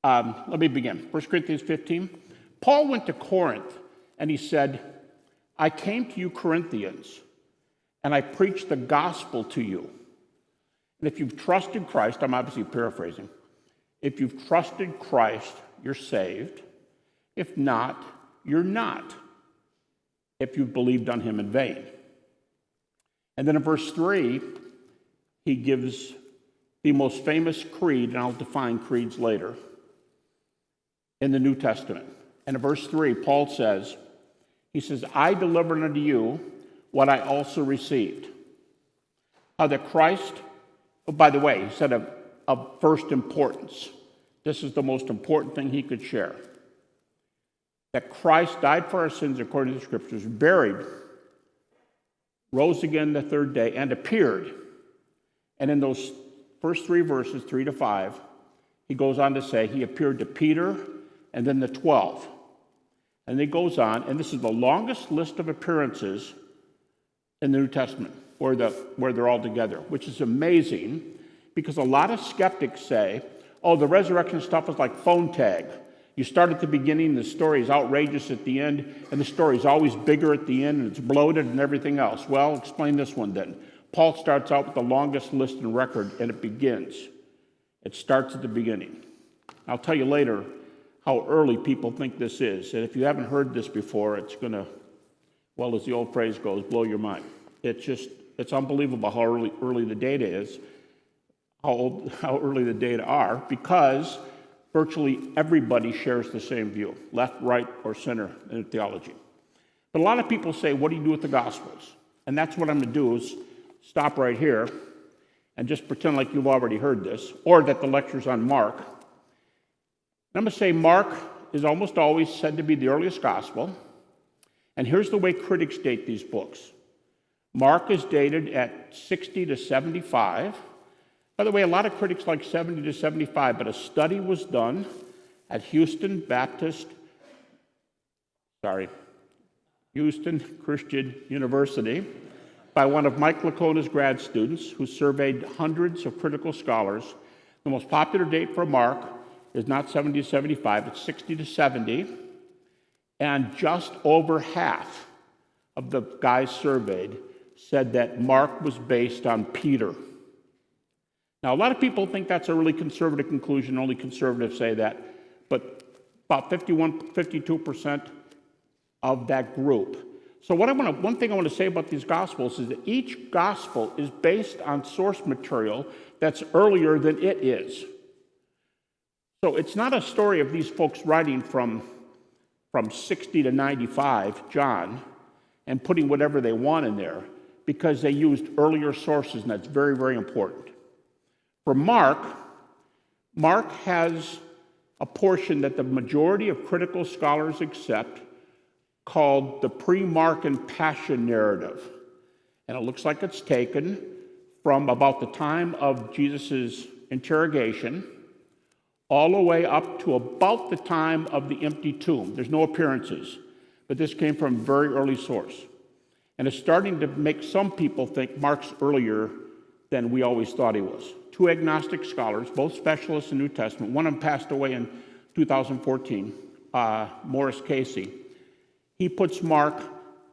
Let me begin. 1 Corinthians 15. Paul went to Corinth and he said, I came to you, Corinthians, and I preached the gospel to you. And if you've trusted Christ, I'm obviously paraphrasing, if you've trusted Christ, you're saved. If not, you're not, if you've believed on him in vain. And then in verse 3, he gives the most famous creed, and I'll define creeds later, in the New Testament. And in verse 3, Paul says, he says, I delivered unto you what I also received. How that Christ, oh, by the way, he said of first importance. This is the most important thing he could share. That Christ died for our sins according to the Scriptures, buried, rose again the third day, and appeared. And in those first three verses, 3 to 5, he goes on to say he appeared to Peter and then the 12. And he goes on, and this is the longest list of appearances in the New Testament where they're all together, which is amazing because a lot of skeptics say, oh, the resurrection stuff is like phone tag. You start at the beginning, the story is outrageous at the end, and the story is always bigger at the end, and it's bloated and everything else. Well, explain this one then. Paul starts out with the longest list in record, and it begins. It starts at the beginning. I'll tell you later how early people think this is, and if you haven't heard this before, it's going to, well, as the old phrase goes, blow your mind. It's unbelievable how early the data is, how early the data are, because virtually everybody shares the same view, left, right, or center in theology. But a lot of people say, what do you do with the Gospels? And that's what I'm going to do is stop right here and just pretend like you've already heard this, or that the lecture's on Mark. And I'm going to say Mark is almost always said to be the earliest gospel. And here's the way critics date these books. Mark is dated at 60 to 75. By the way, a lot of critics like 70 to 75, but a study was done at Houston Christian University by one of Mike Lacona's grad students who surveyed hundreds of critical scholars. The most popular date for Mark is not 70 to 75, it's 60 to 70, and just over half of the guys surveyed said that Mark was based on Peter. Now, a lot of people think that's a really conservative conclusion, only conservatives say that, but about 52% of that group. So one thing I want to say about these Gospels is that each Gospel is based on source material that's earlier than it is. So it's not a story of these folks writing from 60 to 95, John, and putting whatever they want in there, because they used earlier sources, and that's very, very important. For Mark has a portion that the majority of critical scholars accept called the pre-Markan Passion narrative. And it looks like it's taken from about the time of Jesus' interrogation all the way up to about the time of the empty tomb. There's no appearances, but this came from a very early source. And it's starting to make some people think Mark's earlier than we always thought he was. Two agnostic scholars, both specialists in New Testament. One of them passed away in 2014, Morris Casey. He puts Mark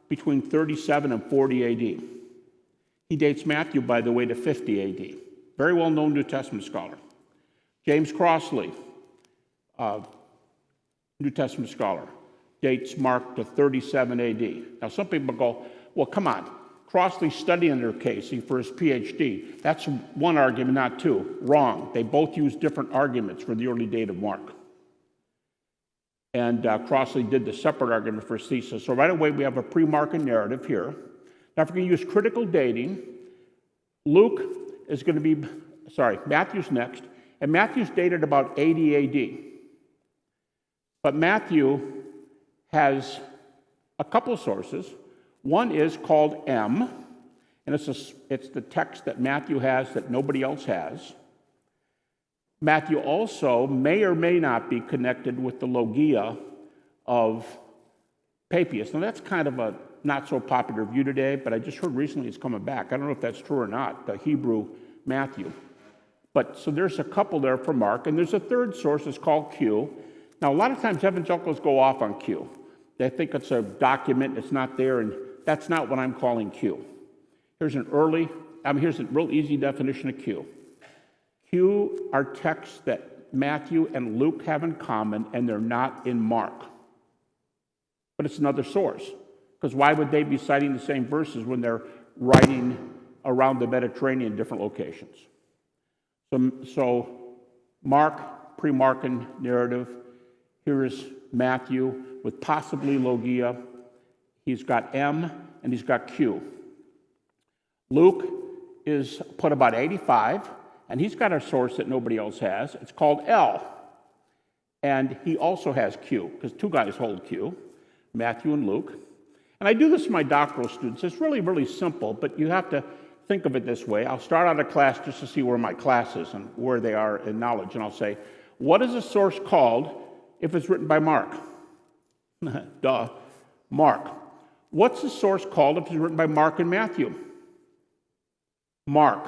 between 37 and 40 AD. He dates Matthew, by the way, to 50 AD. Very well-known New Testament scholar. James Crossley, New Testament scholar, dates Mark to 37 AD. Now, some people go, well, come on. Crossley studied under Casey for his PhD. That's one argument, not two. Wrong. They both use different arguments for the early date of Mark. And Crossley did the separate argument for his thesis. So right away, we have a pre-Markan narrative here. Now, if we're going to use critical dating, Luke is going to be, Matthew's next. And Matthew's dated about 80 AD. But Matthew has a couple of sources. One is called M, and it's the text that Matthew has that nobody else has. Matthew also may or may not be connected with the Logia of Papias. Now, that's kind of a not so popular view today, but I just heard recently it's coming back. I don't know if that's true or not, the Hebrew Matthew. So there's a couple there for Mark, and there's a third source. It's called Q. Now, a lot of times evangelicals go off on Q. They think it's a document, it's not there, and that's not what I'm calling Q. Here's a real easy definition of Q. Q are texts that Matthew and Luke have in common, and they're not in Mark. But it's another source, because why would they be citing the same verses when they're writing around the Mediterranean in different locations? So Mark, pre-Markan narrative. Here is Matthew with possibly Logia. He's got M and he's got Q. Luke is put about 85, and he's got a source that nobody else has. It's called L. And he also has Q, because two guys hold Q, Matthew and Luke. And I do this to my doctoral students. It's really, really simple, but you have to think of it this way. I'll start out a class just to see where my class is and where they are in knowledge. And I'll say, what is a source called if it's written by Mark? Duh, Mark. What's the source called if it's written by Mark and Matthew? Mark.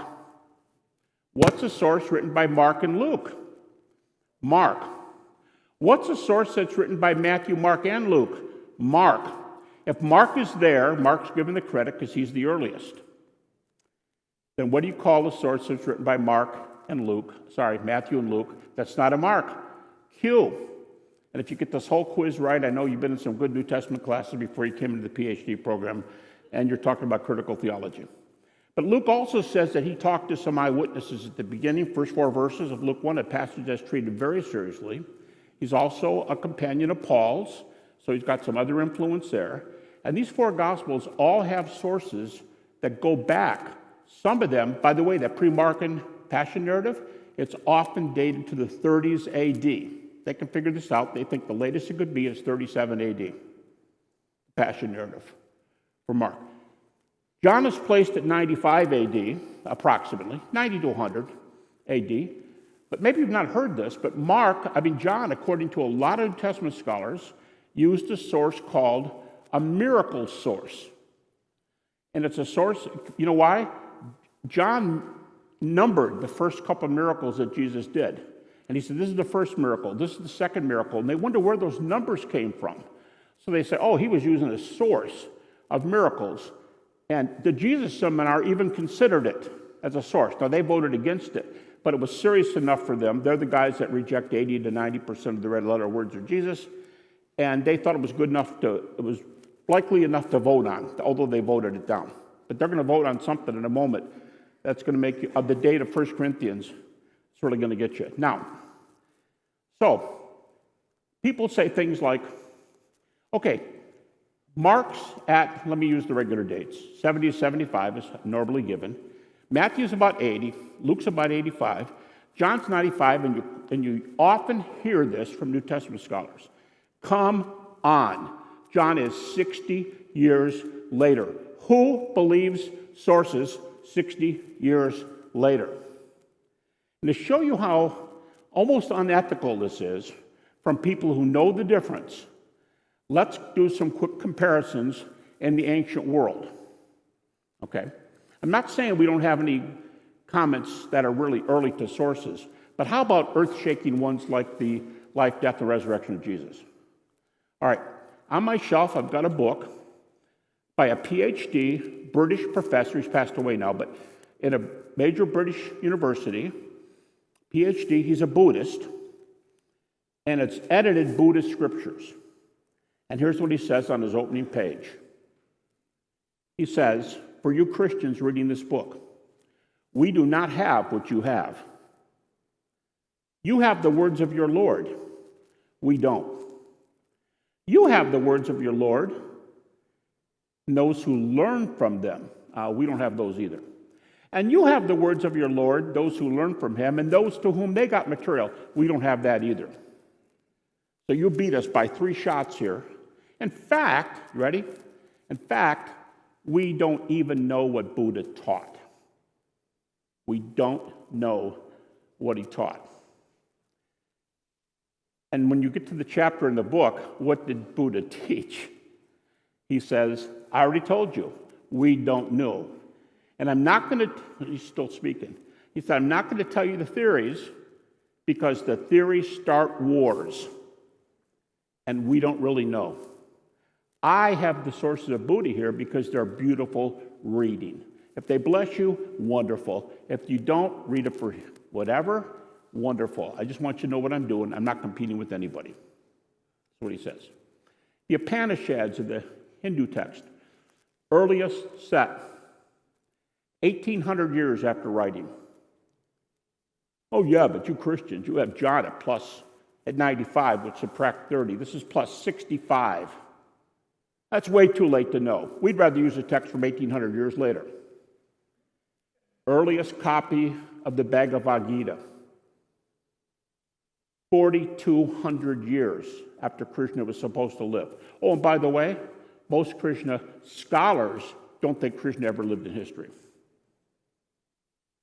What's a source written by Mark and Luke? Mark. What's a source that's written by Matthew, Mark, and Luke? Mark. If Mark is there, Mark's given the credit because he's the earliest. Then what do you call the source that's written by Matthew and Luke? That's not a Mark. Q. And if you get this whole quiz right, I know you've been in some good New Testament classes before you came into the PhD program, and you're talking about critical theology. But Luke also says that he talked to some eyewitnesses at the beginning, first 4 verses of Luke 1, a passage that's treated very seriously. He's also a companion of Paul's, so he's got some other influence there. And these 4 Gospels all have sources that go back. Some of them, by the way, that pre-Markan Passion narrative, it's often dated to the 30s AD. They can figure this out. They think the latest it could be is 37 AD, Passion narrative for Mark. John is placed at 95 AD, approximately, 90 to 100 AD. But maybe you've not heard this, but John, according to a lot of New Testament scholars, used a source called a miracle source. And it's a source, you know why? John numbered the first couple of miracles that Jesus did. And he said, this is the first miracle, this is the second miracle. And they wonder where those numbers came from. So they say, oh, he was using a source of miracles. And the Jesus Seminar even considered it as a source. Now, they voted against it, but it was serious enough for them. They're the guys that reject 80 to 90% of the red letter words of Jesus. And they thought it was good enough it was likely enough to vote on, although they voted it down. But they're going to vote on something in a moment that's going to make you, of the date of 1 Corinthians, it's really going to get you. Now, so, people say things like, okay, Mark's at, let me use the regular dates, 70 to 75 is normally given. Matthew's about 80, Luke's about 85, John's 95, and you often hear this from New Testament scholars. Come on. John is 60 years later. Who believes sources 60 years later? And to show you how almost unethical this is from people who know the difference, let's do some quick comparisons in the ancient world. Okay? I'm not saying we don't have any comments that are really early to sources, but how about earth-shaking ones like the life, death, and resurrection of Jesus? All right, on my shelf, I've got a book by a PhD, British professor, he's passed away now, but in a major British university, PhD, he's a Buddhist, and it's edited Buddhist scriptures. And here's what he says on his opening page. He says, for you Christians reading this book, we do not have what you have. You have the words of your Lord. We don't. You have the words of your Lord, and those who learn from them. We don't have those either. And you have the words of your Lord, those who learn from him, and those to whom they got material. We don't have that either. So you beat us by 3 shots here. In fact, you ready? In fact, we don't even know what Buddha taught. We don't know what he taught. And when you get to the chapter in the book, what did Buddha teach? He says, I already told you, we don't know. And I'm not going to, he's still speaking, He said, I'm not going to tell you the theories because the theories start wars, and we don't really know. I have the sources of Buddha here because they're beautiful reading. If they bless you, wonderful. If you don't, read it for whatever, wonderful. I just want you to know what I'm doing. I'm not competing with anybody. That's what he says. The Upanishads of the Hindu text, earliest set, 1,800 years after writing. Oh yeah, but you Christians, you have John at 95, which subtract 30. This is plus 65. That's way too late to know. We'd rather use a text from 1,800 years later. Earliest copy of the Bhagavad Gita, 4,200 years after Krishna was supposed to live. Oh, and by the way, most Krishna scholars don't think Krishna ever lived in history.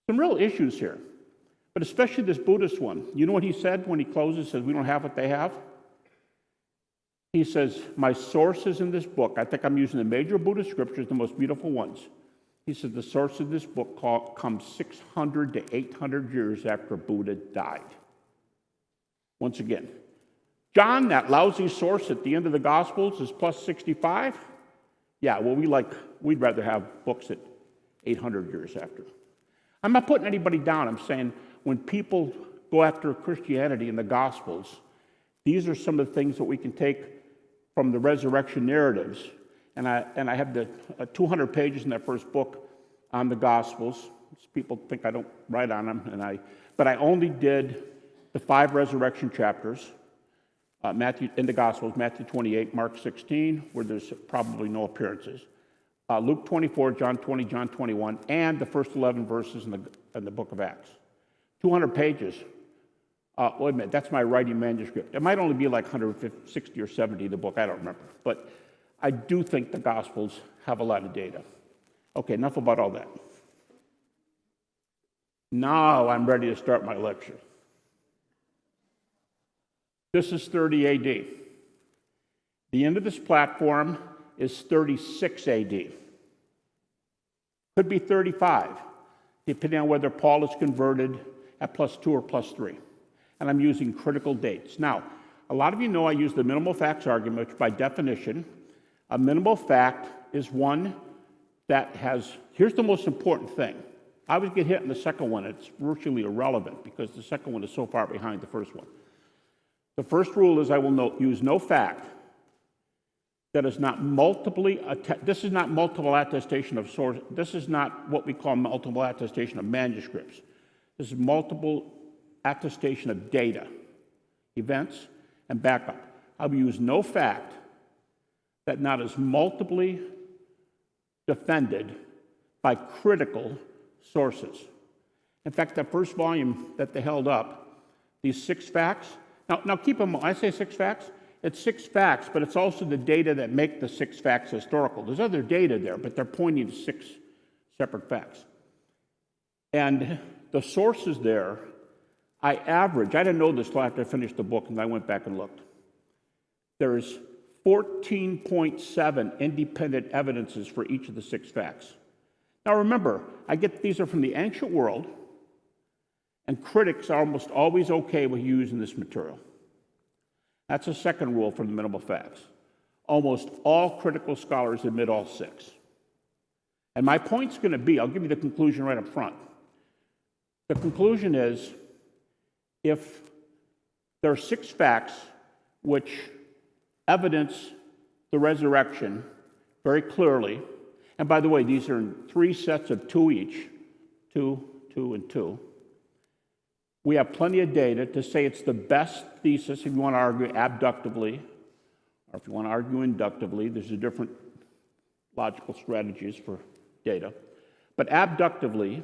Some real issues here, but especially this Buddhist one. You know what he said when he closes, says we don't have what they have? He says, my sources in this book, I think I'm using the major Buddhist scriptures, the most beautiful ones. He said the source of this book comes 600 to 800 years after Buddha died. Once again, John, that lousy source at the end of the Gospels, is plus 65. Yeah, well, we'd rather have books at 800 years after. I'm not putting anybody down. I'm saying when people go after Christianity in the Gospels, these are some of the things that we can take from the resurrection narratives. And I have the 200 pages in that first book on the Gospels. People think I don't write on them, but I only did the 5 resurrection chapters, Matthew in the Gospels, Matthew 28, Mark 16, where there's probably no appearances, Luke 24, John 20, John 21, and the first 11 verses in the book of Acts. 200 pages. Wait a minute, that's my writing manuscript. It might only be like 160 or 70 in the book, I don't remember. But I do think the Gospels have a lot of data. Okay, enough about all that. Now I'm ready to start my lecture. This is 30 AD. The end of this platform is 36 AD. Could be 35, depending on whether Paul is converted at +2 or +3. And I'm using critical dates. Now, a lot of you know I use the minimal facts argument, which by definition, a minimal fact is one that has, here's the most important thing. I always get hit in the second one. It's virtually irrelevant because the second one is so far behind the first one. The first rule is I will use no fact that is not this is not multiple attestation of source. This is not what we call multiple attestation of manuscripts. This is multiple attestation of data, events, and backup. I will use no fact that not is multiply defended by critical sources. In fact, that first volume that they held up, these 6 facts, now keep in mind, I say 6 facts, it's 6 facts, but it's also the data that make the 6 facts historical. There's other data there, but they're pointing to 6 separate facts. And the sources there, I didn't know this till after I finished the book, and I went back and looked. There's 14.7 independent evidences for each of the 6 facts. Now remember, these are from the ancient world, and critics are almost always okay with using this material. That's a second rule for the minimal facts. Almost all critical scholars admit all 6. And my point's going to be, I'll give you the conclusion right up front. The conclusion is, if there are 6 facts which evidence the resurrection very clearly, and by the way, these are in 3 sets of 2 each, 2, 2, and 2. We have plenty of data to say it's the best thesis if you want to argue abductively, or if you want to argue inductively. There's a different logical strategies for data. But abductively,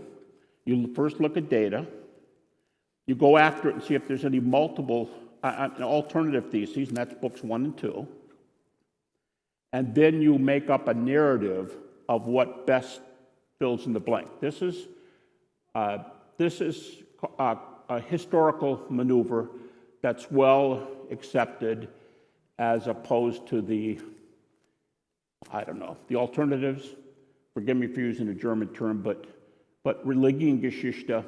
you first look at data, you go after it and see if there's any multiple alternative theses, and that's books 1 and 2. And then you make up a narrative of what best fills in the blank. This is a historical maneuver that's well accepted as opposed to the alternatives. Forgive me for using a German term, but Religionsgeschichte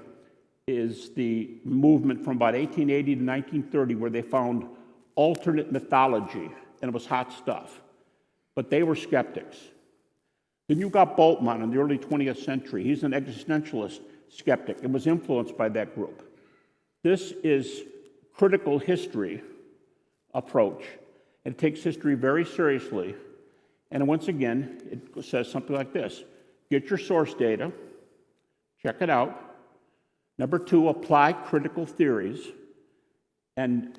is the movement from about 1880 to 1930 where they found alternate mythology, and it was hot stuff. But they were skeptics. Then you got Boltzmann in the early 20th century. He's an existentialist skeptic and was influenced by that group. This is critical history approach. It takes history very seriously. And once again, it says something like this. Get your source data, check it out. Number 2, apply critical theories and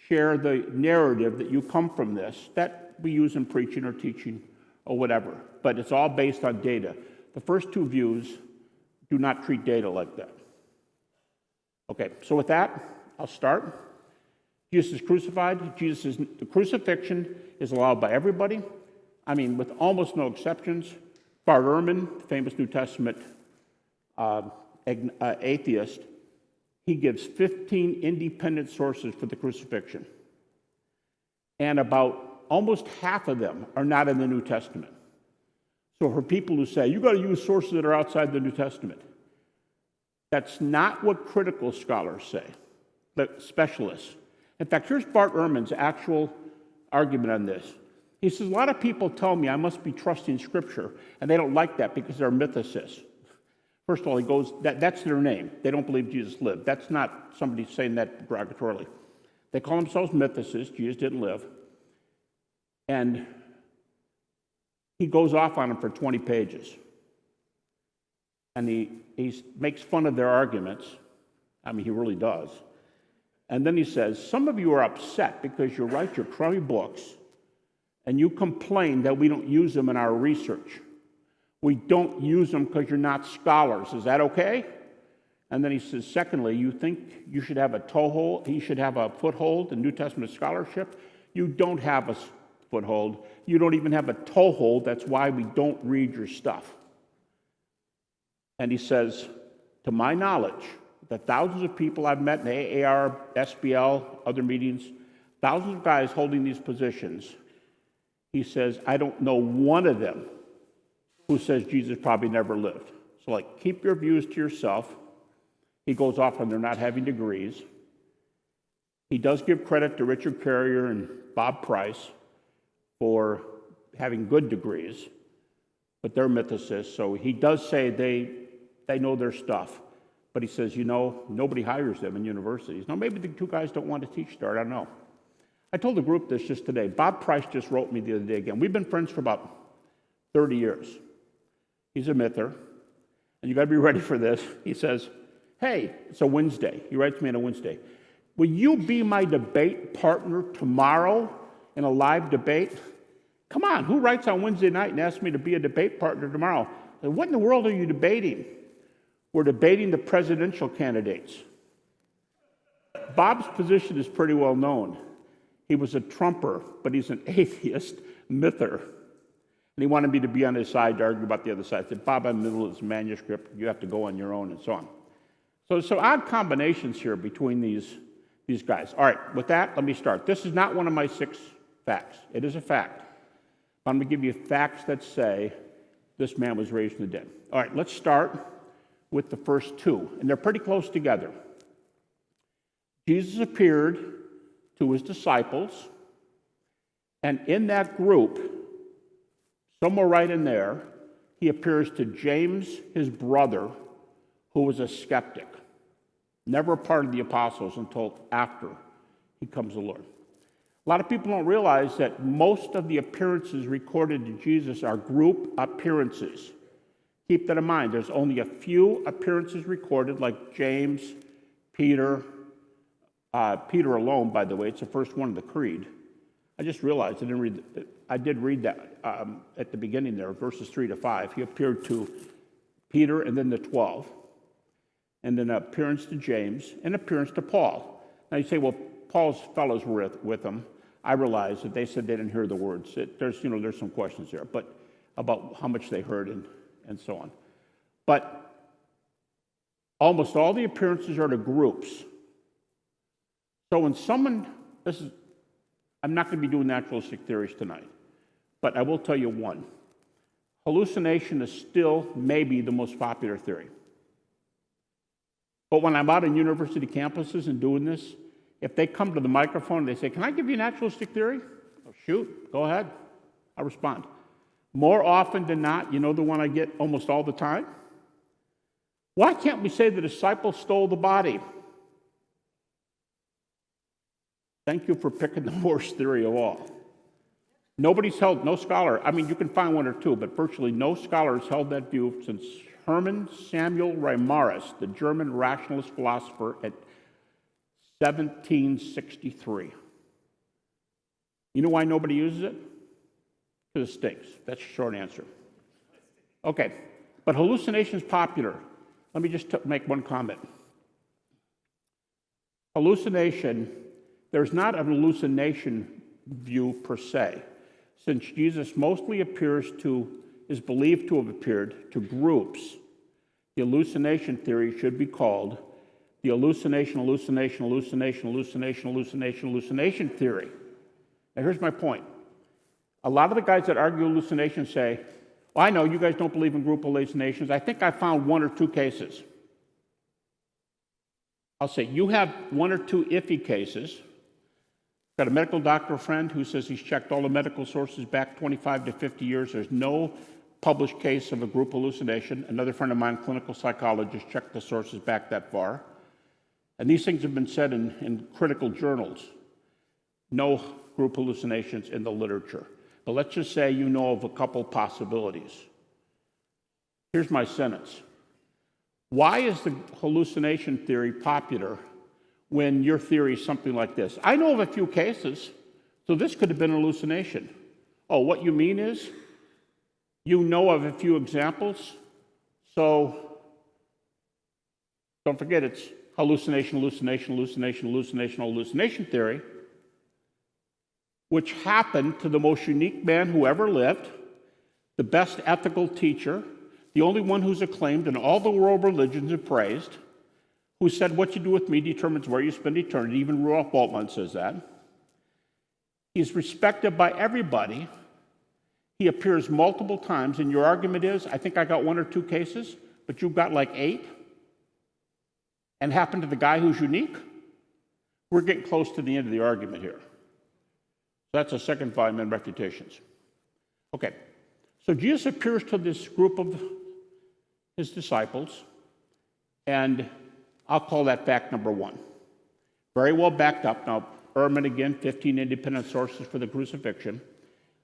share the narrative that you come from this that we use in preaching or teaching or whatever. But it's all based on data. The first 2 views do not treat data like that. Okay, so with that, I'll start. Jesus is crucified. The crucifixion is allowed by everybody. I mean, with almost no exceptions. Bart Ehrman, the famous New Testament atheist, he gives 15 independent sources for the crucifixion. And about almost half of them are not in the New Testament. So for people who say, you got to use sources that are outside the New Testament, that's not what critical scholars say, but specialists. In fact, here's Bart Ehrman's actual argument on this. He says, a lot of people tell me I must be trusting Scripture, and they don't like that because they're mythicists. First of all, he goes, that's their name. They don't believe Jesus lived. That's not somebody saying that derogatorily. They call themselves mythicists. Jesus didn't live. And he goes off on them for 20 pages. And he makes fun of their arguments. I mean, he really does. And then he says, some of you are upset because you write your crummy books and you complain that we don't use them in our research. We don't use them because you're not scholars. Is that okay? And then he says, secondly, you think you should have a toehold, he should have a foothold in New Testament scholarship? You don't have a foothold. You don't even have a toehold. That's why we don't read your stuff. And he says, to my knowledge, the thousands of people I've met in AAR, SBL, other meetings, thousands of guys holding these positions, he says, I don't know one of them who says Jesus probably never lived. So, keep your views to yourself. He goes off on their not having degrees. He does give credit to Richard Carrier and Bob Price for having good degrees, but they're mythicists, so he does say they know their stuff. But he says, nobody hires them in universities. Now, maybe the 2 guys don't want to teach there. I don't know. I told the group this just today. Bob Price just wrote me the other day again. We've been friends for about 30 years. He's a myther, and you got to be ready for this. He says, hey, it's a Wednesday. He writes me on a Wednesday. Will you be my debate partner tomorrow in a live debate? Come on, who writes on Wednesday night and asks me to be a debate partner tomorrow? What in the world are you debating? We're debating the presidential candidates. Bob's position is pretty well known. He was a Trumper, but he's an atheist myther. And he wanted me to be on his side to argue about the other side. I said, Bob, I'm in the middle of this manuscript. You have to go on your own, and so on. So odd combinations here between these guys. All right, with that, let me start. This is not one of my 6 facts. It is a fact. I'm going to give you facts that say this man was raised from the dead. All right, let's start with the first 2, and they're pretty close together. Jesus appeared to his disciples, and in that group, somewhere right in there, he appears to James, his brother, who was a skeptic, never a part of the apostles until after he comes the Lord. A lot of people don't realize that most of the appearances recorded to Jesus are group appearances. Keep that in mind. There's only a few appearances recorded, like James, Peter. Peter alone, by the way, it's the first one of the Creed. I just realized I did read that at the beginning there, verses 3 to 5. He appeared to Peter and then the 12, and then an appearance to James and appearance to Paul. Now you say, well, Paul's fellows were with him. I realize that they said they didn't hear the words. There's some questions there, but about how much they heard and so on. But almost all the appearances are to groups. So when I'm not going to be doing naturalistic theories tonight, but I will tell you one. Hallucination is still maybe the most popular theory. But when I'm out on university campuses and doing this, if they come to the microphone and they say, "Can I give you a naturalistic theory?" Oh, shoot, go ahead. I'll respond. More often than not, you know the one I get almost all the time? Why can't we say the disciples stole the body? Thank you for picking the worst theory of all. Nobody's held, no scholar, I mean, you can find one or two, but virtually no scholar has held that view since Hermann Samuel Reimarus, the German rationalist philosopher, at 1763. You know why nobody uses it? Because it stinks. That's the short answer. Okay, but hallucination is popular. Let me just make one comment. Hallucination, there's not an hallucination view per se, since Jesus mostly is believed to have appeared to groups. The hallucination theory should be called the hallucination theory. Now here's my point. A lot of the guys that argue hallucination say, "Well, I know you guys don't believe in group hallucinations. I think I found one or two cases." I'll say, you have one or two iffy cases. Got a medical doctor friend who says he's checked all the medical sources back 25 to 50 years. There's no published case of a group hallucination. Another friend of mine, clinical psychologist, checked the sources back that far. And these things have been said in critical journals. No group hallucinations in the literature. But let's just say you know of a couple possibilities. Here's my sentence. Why is the hallucination theory popular when your theory is something like this? I know of a few cases, so this could have been an hallucination. Oh, what you mean is you know of a few examples, so don't forget it's hallucination theory, which happened to the most unique man who ever lived, the best ethical teacher, the only one who's acclaimed in all the world religions and praised, who said, "What you do with me determines where you spend eternity." Even Rudolf Bultmann says that. He's respected by everybody. He appears multiple times, and your argument is, I think I got one or two cases, but you've got like 8, and happened to the guy who's unique? We're getting close to the end of the argument here. That's a second volume in Refutations. Okay, so Jesus appears to this group of his disciples, and I'll call that fact number 1. Very well backed up. Now, Ehrman again, 15 independent sources for the crucifixion.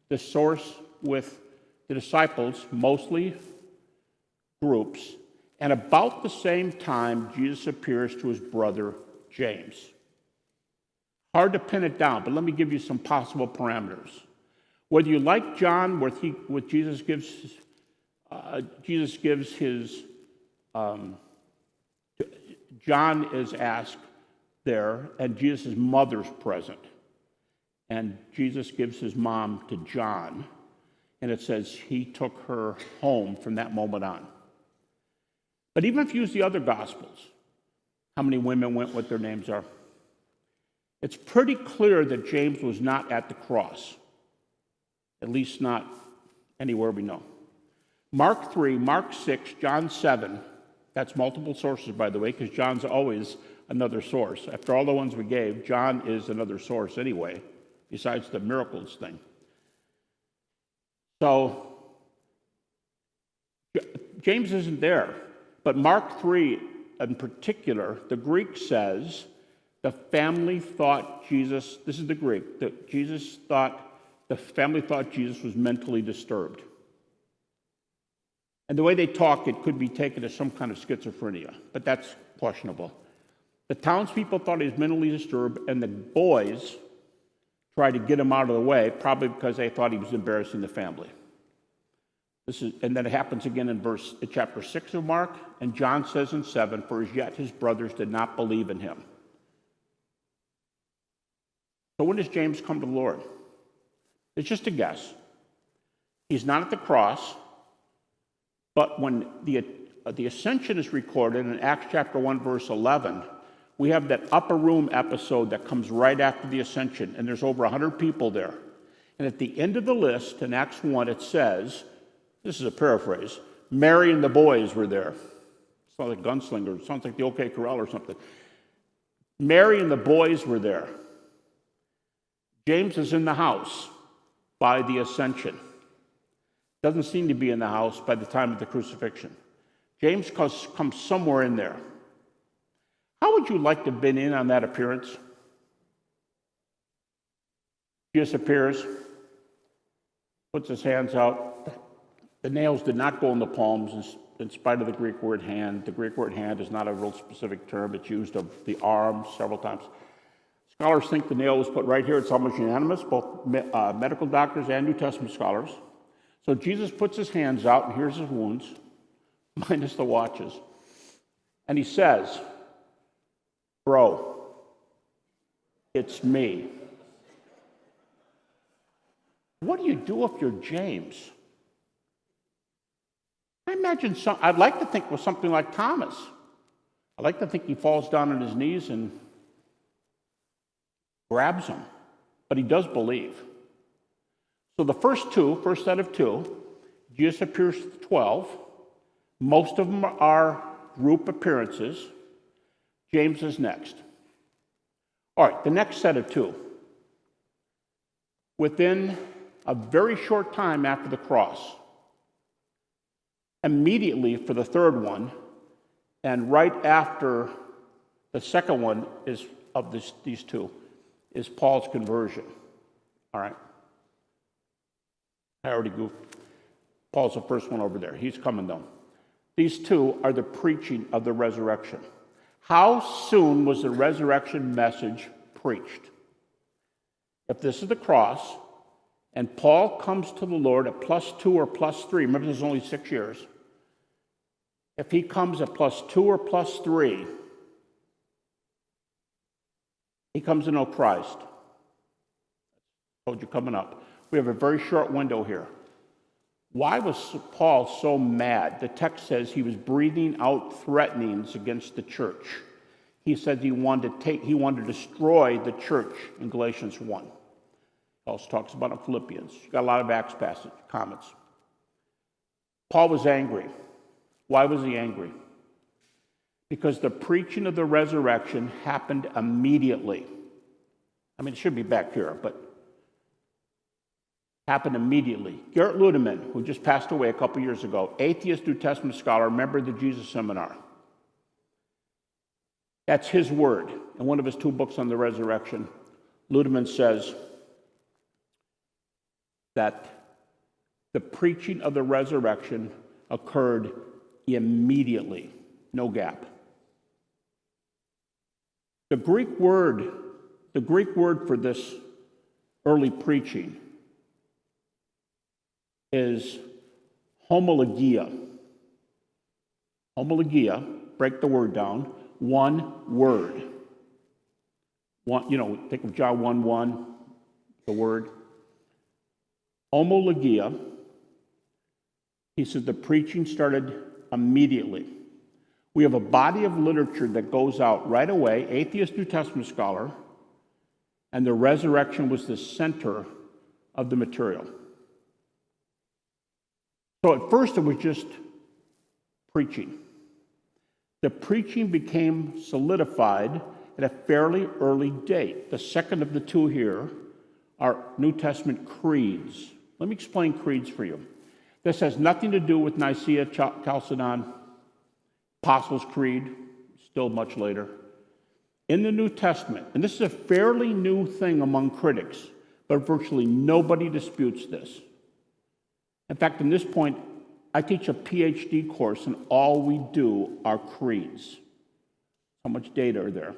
The source with the disciples, mostly groups, and about the same time, Jesus appears to his brother James. Hard to pin it down, but let me give you some possible parameters. Whether you like John, where Jesus gives his, John is asked there, and Jesus' mother's present. And Jesus gives his mom to John, and it says he took her home from that moment on. But even if you use the other Gospels, how many women went, what their names are? It's pretty clear that James was not at the cross, at least not anywhere we know. Mark 3, Mark 6, John 7, that's multiple sources, by the way, because John's always another source. After all the ones we gave, John is another source anyway, besides the miracles thing. So, James isn't there. But Mark 3 in particular, the Greek says the family thought Jesus, this is the Greek, the family thought Jesus was mentally disturbed. And the way they talk, it could be taken as some kind of schizophrenia, but that's questionable. The townspeople thought he was mentally disturbed, and the boys tried to get him out of the way, probably because they thought he was embarrassing the family. And then it happens again in chapter 6 of Mark, and John says in 7, "For as yet his brothers did not believe in him." So when does James come to the Lord? It's just a guess. He's not at the cross, but when the ascension is recorded in Acts chapter 1, verse 11, we have that upper room episode that comes right after the ascension, and there's over 100 people there. And at the end of the list in Acts 1, it says, this is a paraphrase, Mary and the boys were there. sounds like Gunslinger. It sounds like the OK Corral or something. Mary and the boys were there. James is in the house by the ascension. Doesn't seem to be in the house by the time of the crucifixion. James comes somewhere in there. How would you like to have been in on that appearance? Jesus appears, puts his hands out. The nails did not go in the palms in spite of the Greek word hand. The Greek word hand is not a real specific term. It's used of the arm several times. Scholars think the nail was put right here. It's almost unanimous, both medical doctors and New Testament scholars. So Jesus puts his hands out, and here's his wounds, minus the watches. And he says, "Bro, it's me." What do you do if you're James? I imagine I'd like to think it was something like Thomas. I'd like to think he falls down on his knees and grabs him. But he does believe. So the first set of two, Jesus appears to the 12. Most of them are group appearances. James is next. All right, the next set of two. Within a very short time after the cross, immediately for the third one, and right after the second one is of these two, is Paul's conversion. All right. I already goofed. Paul's the first one over there. He's coming down. These two are the preaching of the resurrection. How soon was the resurrection message preached? If this is the cross, and Paul comes to the Lord at +2 or +3, remember there's only 6 years. If he comes at +2 or +3, he comes to know Christ. I told you coming up. We have a very short window here. Why was Paul so mad? The text says he was breathing out threatenings against the church. He said he wanted to destroy the church in Galatians 1. He also talks about it in Philippians. You got a lot of Acts passage comments. Paul was angry. Why was he angry? Because the preaching of the resurrection happened immediately. I mean, it should be back here, but happened immediately. Garrett Ludeman, who just passed away a couple years ago, atheist New Testament scholar, member of the Jesus Seminar. That's his word. In one of his 2 books on the resurrection, Ludeman says that the preaching of the resurrection occurred immediately, no gap. The Greek word for this early preaching is homologia. Homologia, break the word down, one word. Think of John 1:1, the word. Homologia, he says the preaching started immediately. We have a body of literature that goes out right away, atheist New Testament scholar, and the resurrection was the center of the material. So at first it was just preaching. The preaching became solidified at a fairly early date. The second of the two here are New Testament creeds. Let me explain creeds for you. This has nothing to do with Nicaea, Chalcedon, Apostles' Creed, still much later. In the New Testament, and this is a fairly new thing among critics, but virtually nobody disputes this. In fact, in this point, I teach a PhD course, and all we do are creeds. How much data are there?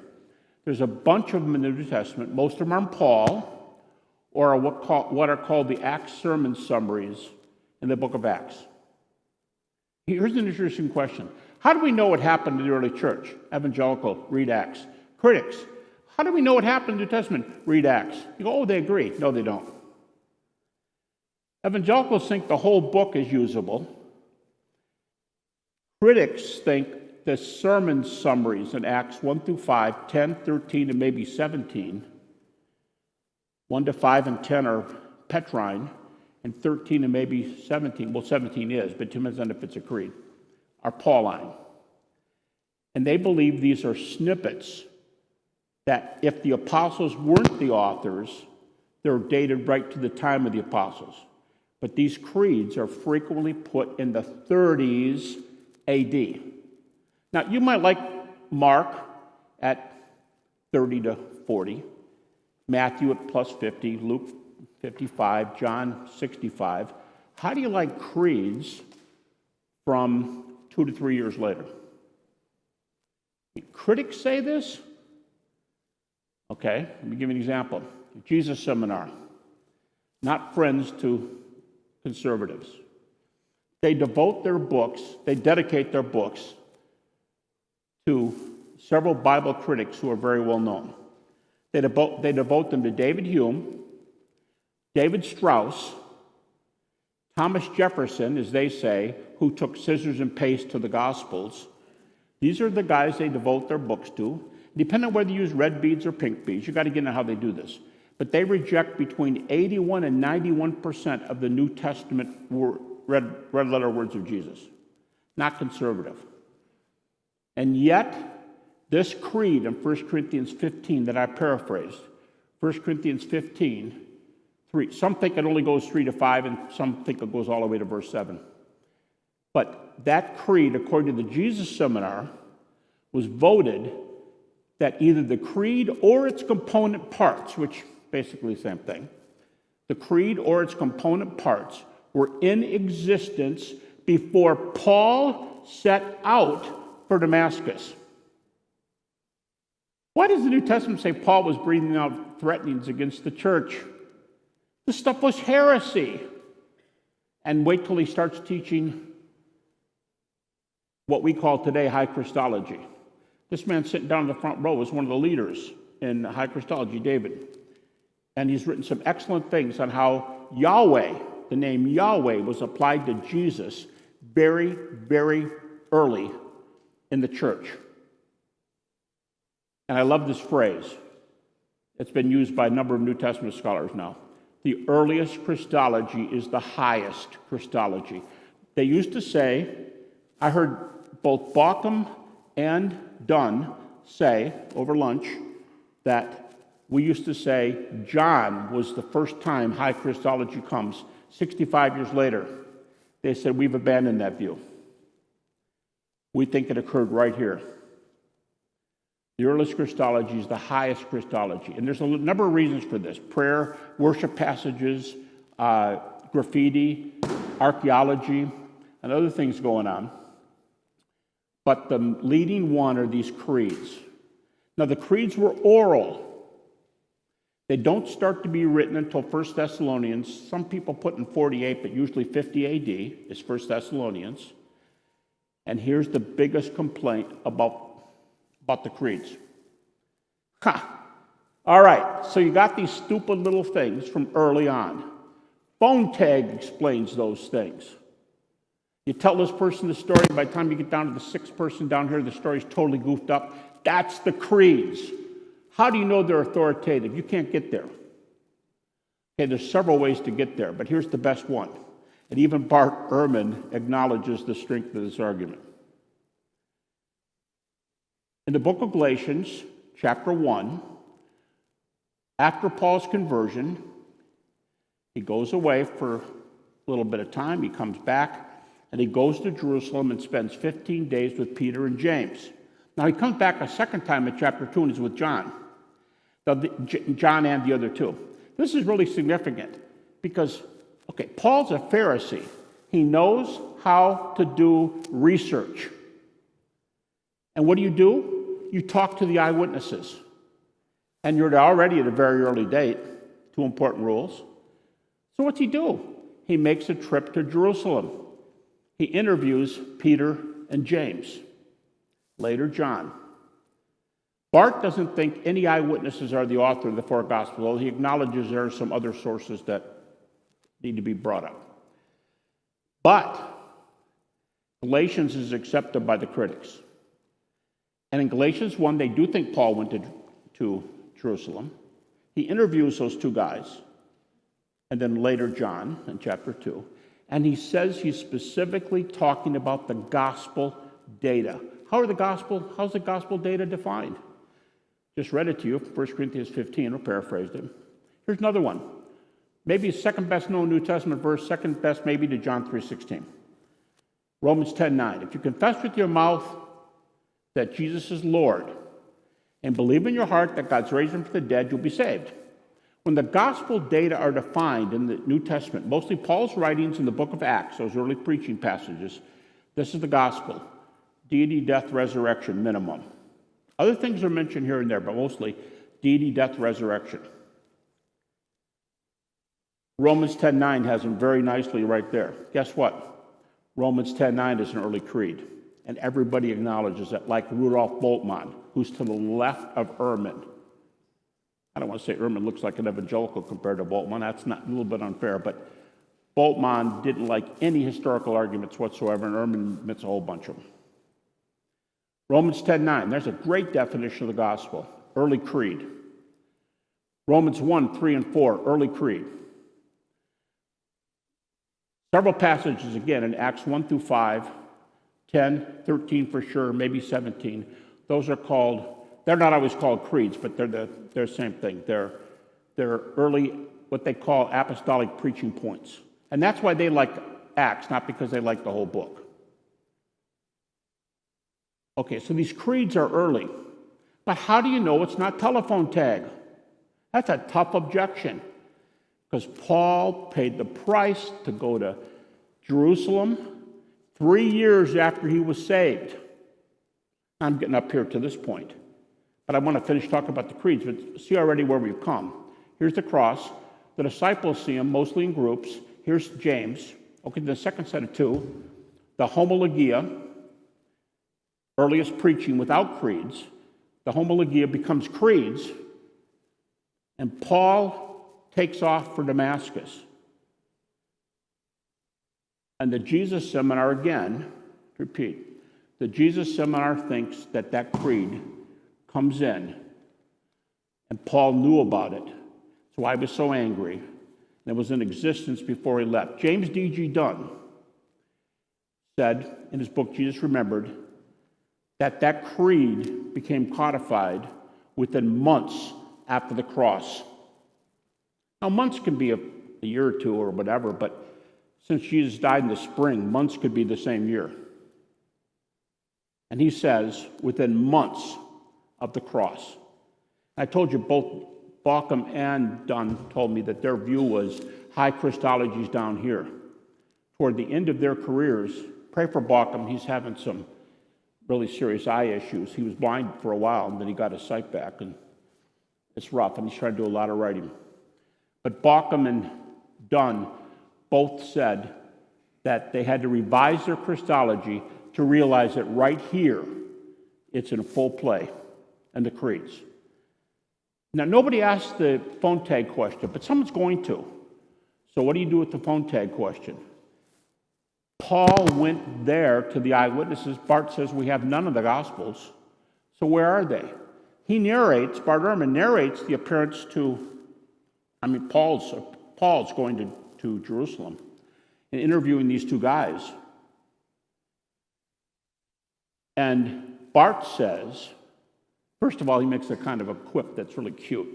There's a bunch of them in the New Testament. Most of them are in Paul, or are what are called the Acts sermon summaries in the book of Acts. Here's an interesting question. How do we know what happened to the early church? Evangelical, read Acts. Critics, how do we know what happened in the New Testament? Read Acts. You go, oh, they agree. No, they don't. Evangelicals think the whole book is usable. Critics think the sermon summaries in Acts 1 through 5, 10, 13, and maybe 17, 1 to 5 and 10 are Petrine, and 13 and maybe 17, well, 17 is, but depends on if it's a creed, are Pauline. And they believe these are snippets that if the apostles weren't the authors, they're dated right to the time of the apostles. But these creeds are frequently put in the 30s AD. Now, you might like Mark at 30 to 40, Matthew at plus 50, Luke 55, John 65. How do you like creeds from 2 to 3 years later? Critics say this. Okay, let me give you an example. Jesus Seminar, not friends to conservatives. They dedicate their books to several Bible critics who are very well known. They devote them to David Hume, David Strauss, Thomas Jefferson, as they say, who took scissors and paste to the Gospels. These are the guys they devote their books to. Depending on whether you use red beads or pink beads, you've got to get into how they do this. But they reject between 81 and 91% of the New Testament red letter words of Jesus. Not conservative. And yet, this creed in 1 Corinthians 15 that I paraphrased, 1 Corinthians 15, 3. Some think it only goes 3 to 5, and some think it goes all the way to verse 7. But that creed, according to the Jesus Seminar, was voted that either the creed or its component parts, which basically the same thing, the creed or its component parts were in existence before Paul set out for Damascus. Why does the New Testament say Paul was breathing out threatenings against the church? This stuff was heresy. And wait till he starts teaching what we call today high Christology. This man sitting down in the front row was one of the leaders in high Christology, David. And he's written some excellent things on how Yahweh, the name Yahweh, was applied to Jesus very, very early in the church. And I love this phrase. It's been used by a number of New Testament scholars now. The earliest Christology is the highest Christology. They used to say, I heard both Bauckham and Dunn say over lunch that we used to say John was the first time high Christology comes. 65 years later, they said we've abandoned that view. We think it occurred right here. The earliest Christology is the highest Christology. And there's a number of reasons for this. Prayer, worship passages, graffiti, archaeology, and other things going on. But the leading one are these creeds. Now, the creeds were oral. They don't start to be written until 1 Thessalonians. Some people put in 48, but usually 50 AD is 1 Thessalonians. And here's the biggest complaint about the creeds. All right, so you got these stupid little things from early on. Phone tag explains those things. You tell this person the story, by the time you get down to the sixth person down here, the story's totally goofed up. That's the creeds. How do you know they're authoritative? You can't get there. Okay, there's several ways to get there, but here's the best one. And even Bart Ehrman acknowledges the strength of this argument. In the book of Galatians, chapter 1, after Paul's conversion, he goes away for a little bit of time. He comes back, and he goes to Jerusalem and spends 15 days with Peter and James. Now, he comes back a second time in chapter 2 and is with John. John and the other two. This is really significant because, okay, Paul's a Pharisee. He knows how to do research. And what do? You talk to the eyewitnesses. And you're already at a very early date, 2 important rules. So what's he do? He makes a trip to Jerusalem. He interviews Peter and James. Later, John. Bart doesn't think any eyewitnesses are the author of the four Gospels, although he acknowledges there are some other sources that need to be brought up. But Galatians is accepted by the critics. And in Galatians 1, they do think Paul went to Jerusalem. He interviews those two guys. And then later, John, in chapter 2. And he says he's specifically talking about the gospel data. How's the gospel data defined? Just read it to you, 1 Corinthians 15, or paraphrased it. Here's another one. Maybe second best known New Testament verse, second best maybe to John 3:16. Romans 10:9. If you confess with your mouth that Jesus is Lord and believe in your heart that God's raised him from the dead, you'll be saved. When the gospel data are defined in the New Testament, mostly Paul's writings in the book of Acts, those early preaching passages, this is the gospel. Deity, death, resurrection, minimum. Other things are mentioned here and there, but mostly deity, death, resurrection. Romans 10:9 has them very nicely right there. Guess what? Romans 10:9 is an early creed, and everybody acknowledges it, like Rudolf Bultmann, who's to the left of Ehrman. I don't want to say Ehrman looks like an evangelical compared to Bultmann. That's not a little bit unfair, but Bultmann didn't like any historical arguments whatsoever, and Ehrman admits a whole bunch of them. Romans 10:9, there's a great definition of the gospel, early creed. Romans 1:3 and 4, early creed. Several passages again in Acts 1 through 5, 10, 13 for sure, maybe 17. Those are called, they're not always called creeds, but they're the same thing. They're early, what they call apostolic preaching points. And that's why they like Acts, not because they like the whole book. Okay, so these creeds are early. But how do you know it's not telephone tag? That's a tough objection. Because Paul paid the price to go to Jerusalem 3 years after he was saved. I'm getting up here to this point. But I want to finish talking about the creeds, but see already where we've come. Here's the cross. The disciples see him, mostly in groups. Here's James. Okay, the second set of two. The homologia, earliest preaching without creeds. The homologia becomes creeds. And Paul takes off for Damascus. And the Jesus Seminar, again, repeat, the Jesus Seminar thinks that creed comes in. And Paul knew about it. That's why he was so angry. And it was in existence before he left. James D.G. Dunn said in his book, Jesus Remembered, that creed became codified within months after the cross. Now, months can be a year or two or whatever, but since Jesus died in the spring, months could be the same year. And he says, within months of the cross. I told you both Bauckham and Dunn told me that their view was high Christology's down here. Toward the end of their careers, pray for Bauckham, he's having some really serious eye issues. He was blind for a while, and then he got his sight back, and it's rough, and he's trying to do a lot of writing. But Bauckham and Dunn both said that they had to revise their Christology to realize that right here, it's in full play, and the creeds. Now, nobody asked the phone tag question, but someone's going to. So what do you do with the phone tag question? Paul went there to the eyewitnesses. Bart says we have none of the Gospels. So where are they? He narrates, Bart Ehrman narrates the appearance to, Paul's going to Jerusalem and interviewing these two guys. And Bart says, first of all, he makes a kind of a quip that's really cute.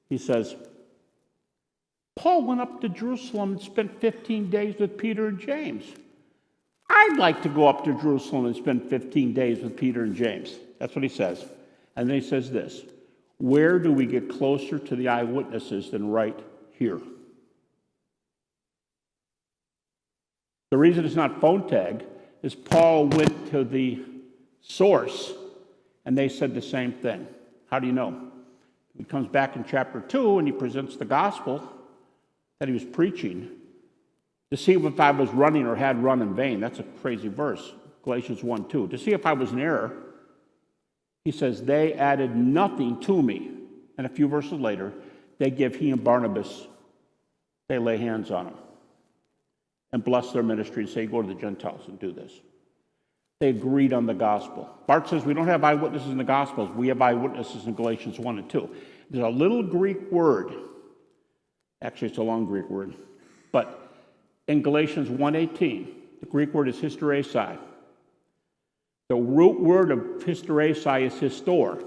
He says, Paul went up to Jerusalem and spent 15 days with Peter and James. I'd like to go up to Jerusalem and spend 15 days with Peter and James. That's what he says. And then he says this, where do we get closer to the eyewitnesses than right here? The reason it's not phone tag is Paul went to the source and they said the same thing. How do you know? He comes back in chapter 2 and he presents the gospel that he was preaching to see if I was running or had run in vain. That's a crazy verse, Galatians 1:2. To see if I was in error, he says, they added nothing to me. And a few verses later, they give he and Barnabas, they lay hands on them and bless their ministry and say, go to the Gentiles and do this. They agreed on the gospel. Bart says we don't have eyewitnesses in the Gospels. We have eyewitnesses in Galatians 1 and 2. There's a little Greek word. Actually, it's a long Greek word. But in Galatians 1:18, the Greek word is hysteresis. The root word of hysteresis is histor.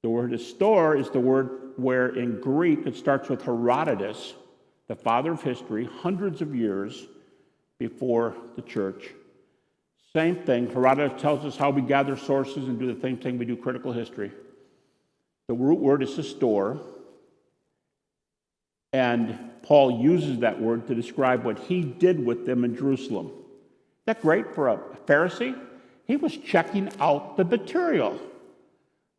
The word histor is the word where in Greek it starts with Herodotus, the father of history, hundreds of years before the church. Same thing. Herodotus tells us how we gather sources and do the same thing we do critical history. The root word is histor, and Paul uses that word to describe what he did with them in Jerusalem. Isn't that great for a Pharisee? He was checking out the material.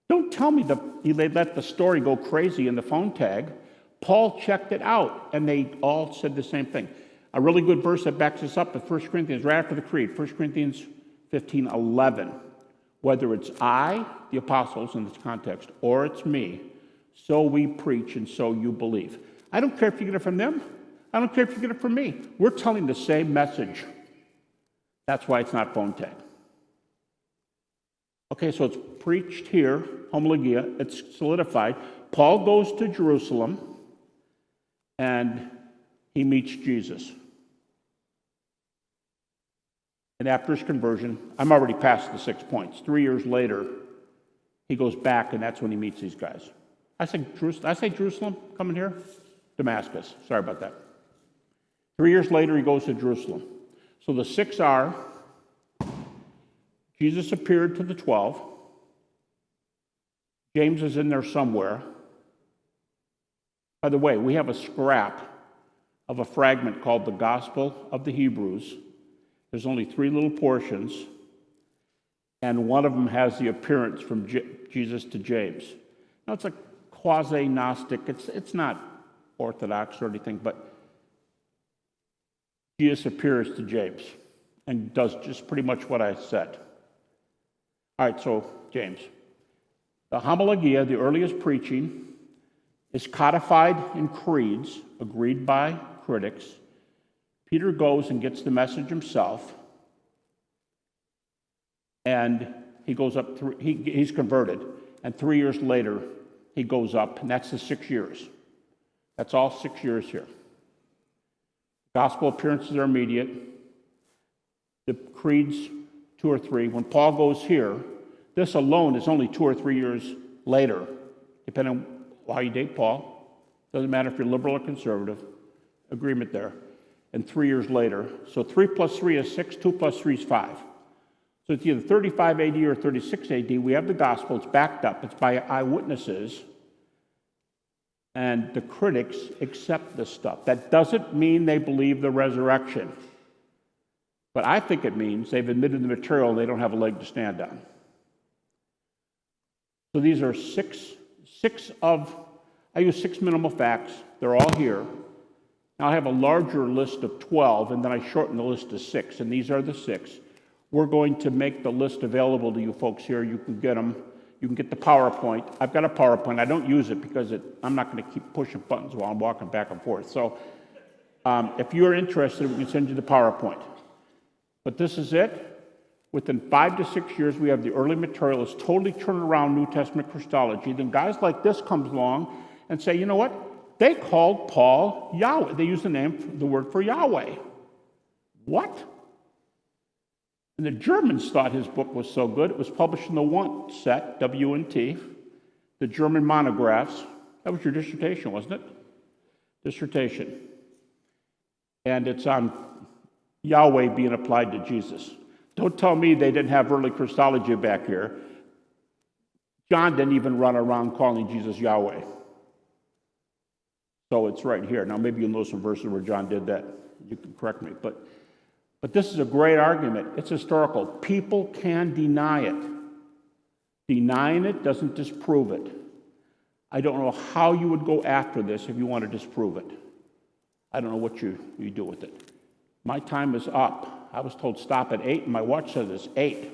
Don't tell me they let the story go crazy in the phone tag. Paul checked it out, and they all said the same thing. A really good verse that backs this up is 1 Corinthians, right after the Creed, 1 Corinthians 15:11. Whether it's I, the apostles in this context, or it's me, so we preach and so you believe. I don't care if you get it from them. I don't care if you get it from me. We're telling the same message. That's why it's not phone tag. Okay, so it's preached here, homologia, it's solidified. Paul goes to Jerusalem, and he meets Jesus. And after his conversion, I'm already past the 6 points. 3 years later, he goes back, and that's when he meets these guys. I say Jerusalem coming here? Damascus. Sorry about that. 3 years later, he goes to Jerusalem. So the 6 are, Jesus appeared to the 12. James is in there somewhere. By the way, we have a scrap of a fragment called the Gospel of the Hebrews. There's only 3 little portions, and one of them has the appearance from Jesus to James. Now, it's a quasi-Gnostic. It's not Orthodox or anything, but Jesus appears to James and does just pretty much what I said. All right, so James. The homologia, the earliest preaching, is codified in creeds, agreed by critics. Peter goes and gets the message himself, and he goes up. He's converted, and 3 years later, he goes up, and that's the 6 years. That's all 6 years here. Gospel appearances are immediate. The creeds, 2 or 3. When Paul goes here, this alone is only 2 or 3 years later, depending on how you date Paul. Doesn't matter if you're liberal or conservative. Agreement there. And 3 years later. So 3 plus 3 is 6, 2 plus 3 is 5. So it's either 35 AD or 36 AD. We have the gospel. It's backed up. It's by eyewitnesses. And the critics accept this stuff. That doesn't mean they believe the resurrection. But I think it means they've admitted the material and they don't have a leg to stand on. So these are I use 6 minimal facts. They're all here. Now I have a larger list of 12, and then I shorten the list to 6, and these are the 6. We're going to make the list available to you folks here. You can get them. You can get the PowerPoint. I've got a PowerPoint. I don't use it because I'm not going to keep pushing buttons while I'm walking back and forth. So if you're interested, we can send you the PowerPoint. But this is it. Within 5 to 6 years, we have the early material is totally turned around New Testament Christology. Then guys like this comes along and say, you know what? They called Paul Yahweh. They used the word for Yahweh. What? And the Germans thought his book was so good. It was published in the Wundt set, W&T, the German monographs. That was your dissertation, wasn't it? Dissertation. And it's on Yahweh being applied to Jesus. Don't tell me they didn't have early Christology back here. John didn't even run around calling Jesus Yahweh. So it's right here. Now maybe you'll know some verses where John did that. You can correct me. But this is a great argument. It's historical. People can deny it. Denying it doesn't disprove it. I don't know how you would go after this if you want to disprove it. I don't know what you do with it. My time is up. I was told stop at 8, and my watch says it's 8.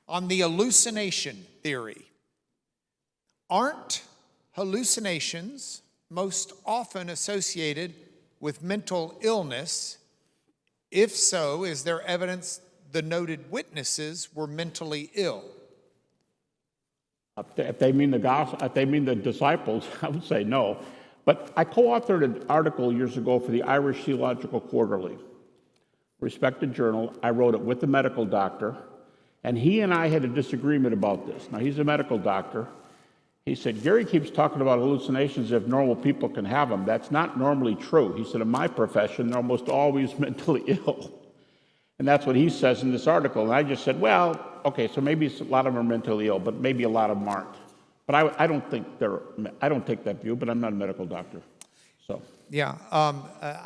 On the hallucination theory, aren't hallucinations most often associated with mental illness? If so, is there evidence the noted witnesses were mentally ill? If they mean the gospel, if they mean the disciples, I would say no. But I co-authored an article years ago for the Irish Theological Quarterly, respected journal. I wrote it with a medical doctor, and he and I had a disagreement about this. Now, he's a medical doctor. He said, Gary keeps talking about hallucinations if normal people can have them. That's not normally true. He said, in my profession, they're almost always mentally ill. And that's what he says in this article. And I just said, well, okay, so maybe a lot of them are mentally ill, but maybe a lot of them aren't. But I don't think I don't take that view, but I'm not a medical doctor. So Yeah, I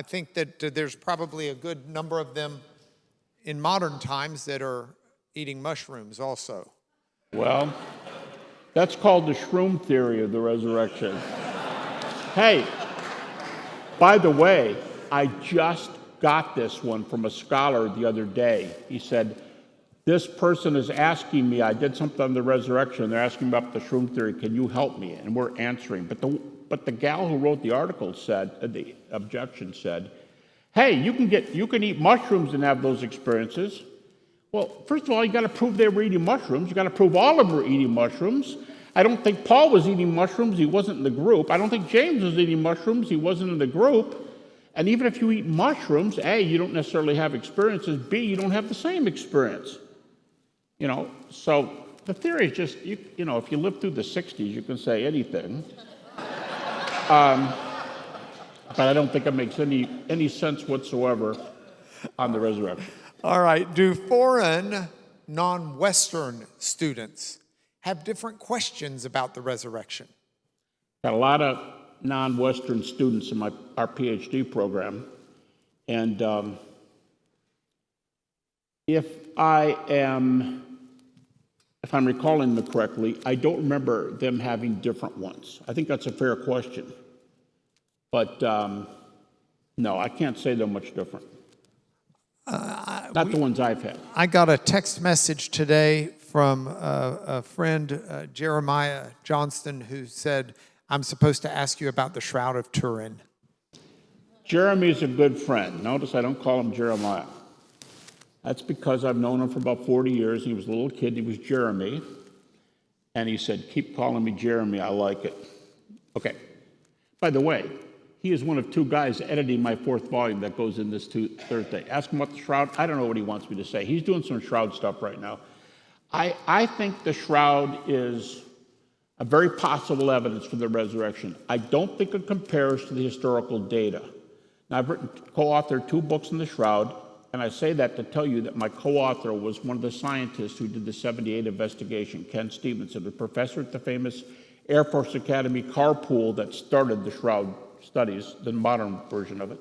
think that there's probably a good number of them in modern times that are eating mushrooms also. Well, that's called the shroom theory of the resurrection. Hey, by the way, I just got this one from a scholar the other day. He said, this person is asking me, I did something on the resurrection, they're asking about the shroom theory, can you help me? And we're answering. But the gal who wrote the article said, the objection said, hey, you can eat mushrooms and have those experiences. Well, first of all, you got to prove they were eating mushrooms. You got to prove all of them were eating mushrooms. I don't think Paul was eating mushrooms. He wasn't in the group. I don't think James was eating mushrooms. He wasn't in the group. And even if you eat mushrooms, A, you don't necessarily have experiences. B, you don't have the same experience. So the theory is just, if you live through the 60s, you can say anything. But I don't think it makes any sense whatsoever on the resurrection. All right, do foreign, non-Western students have different questions about the resurrection? Got a lot of non-Western students in our PhD program, and if I'm recalling them correctly, I don't remember them having different ones. I think that's a fair question, but no, I can't say they're much different. Not the ones I've had. I got a text message today from a friend, Jeremiah Johnston, who said, I'm supposed to ask you about the Shroud of Turin. Jeremy's a good friend. Notice I don't call him Jeremiah. That's because I've known him for about 40 years. He was a little kid. He was Jeremy. And he said, keep calling me Jeremy. I like it. Okay. By the way, he is one of two guys editing my 4th volume that goes in this Thursday. Ask him about the Shroud. I don't know what he wants me to say. He's doing some Shroud stuff right now. I think the Shroud is a very possible evidence for the resurrection. I don't think it compares to the historical data. Now, I've co-authored 2 books on the Shroud, and I say that to tell you that my co-author was one of the scientists who did the 78 investigation, Ken Stevenson, a professor at the famous Air Force Academy carpool that started the Shroud studies, the modern version of it.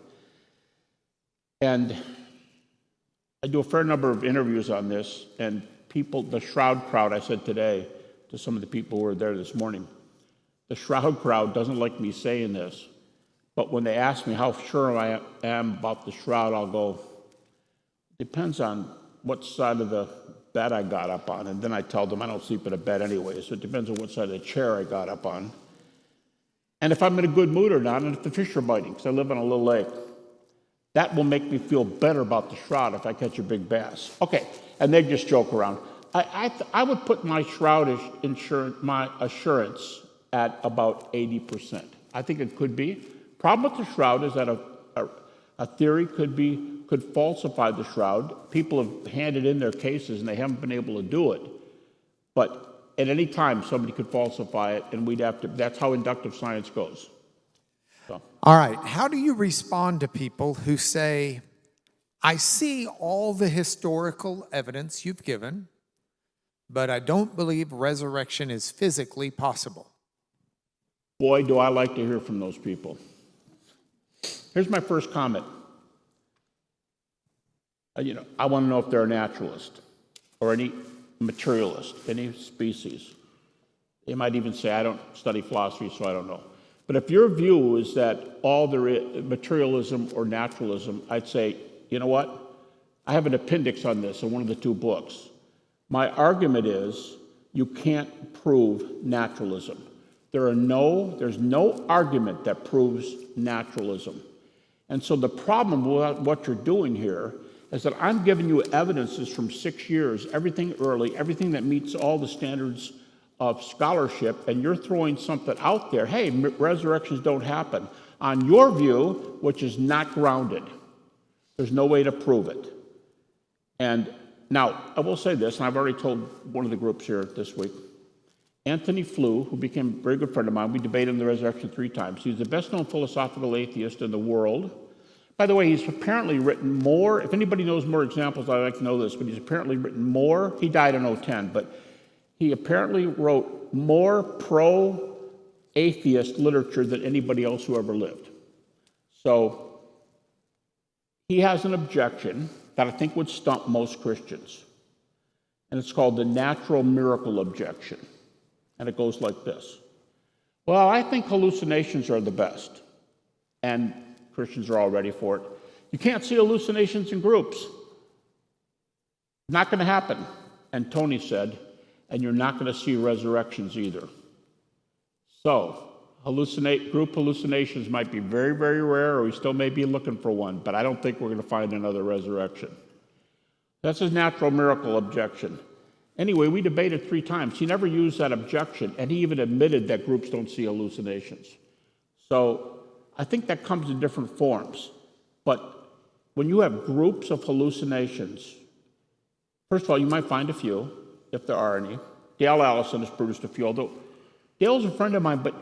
And I do a fair number of interviews on this, and the Shroud crowd, I said today to some of the people who were there this morning, the Shroud crowd doesn't like me saying this, but when they ask me how sure I am about the Shroud, I'll go, depends on what side of the bed I got up on. And then I tell them I don't sleep in a bed anyway, so it depends on what side of the chair I got up on. And if I'm in a good mood or not, and if the fish are biting, because I live on a little lake, that will make me feel better about the Shroud if I catch a big bass. Okay, and they just joke around. I would put my Shroud assurance at about 80%. I think it could be. Problem with the Shroud is that a theory could falsify the Shroud. People have handed in their cases and they haven't been able to do it. But at any time, somebody could falsify it, and that's how inductive science goes. So. All right, how do you respond to people who say, I see all the historical evidence you've given, but I don't believe resurrection is physically possible? Boy, do I like to hear from those people. Here's my first comment. I want to know if they're a naturalist or any materialist, any species. They might even say, I don't study philosophy, so I don't know. But if your view is that all there is materialism or naturalism, I'd say, you know what? I have an appendix on this in one of the 2 books. My argument is you can't prove naturalism. There's no argument that proves naturalism. And so the problem with what you're doing here is that I'm giving you evidences from 6 years, everything early, everything that meets all the standards of scholarship, and you're throwing something out there, hey, resurrections don't happen, on your view, which is not grounded. There's no way to prove it. And now, I will say this, and I've already told one of the groups here this week, Anthony Flew, who became a very good friend of mine, we debated on the resurrection 3 times. He's the best-known philosophical atheist in the world. By the way, he's apparently written more, if anybody knows more examples, I'd like to know this, but he's apparently written more, he died in 2010, but he apparently wrote more pro-atheist literature than anybody else who ever lived. So he has an objection that I think would stump most Christians, and it's called the natural miracle objection. And it goes like this. Well, I think hallucinations are the best, and Christians are all ready for it. You can't see hallucinations in groups. Not going to happen. And Tony said, and you're not going to see resurrections either. So, group hallucinations might be very, very rare, or we still may be looking for one, but I don't think we're going to find another resurrection. That's his natural miracle objection. Anyway, we debated 3 times. He never used that objection, and he even admitted that groups don't see hallucinations. So I think that comes in different forms. But when you have groups of hallucinations, first of all, you might find a few, if there are any. Dale Allison has produced a few, although Dale's a friend of mine, but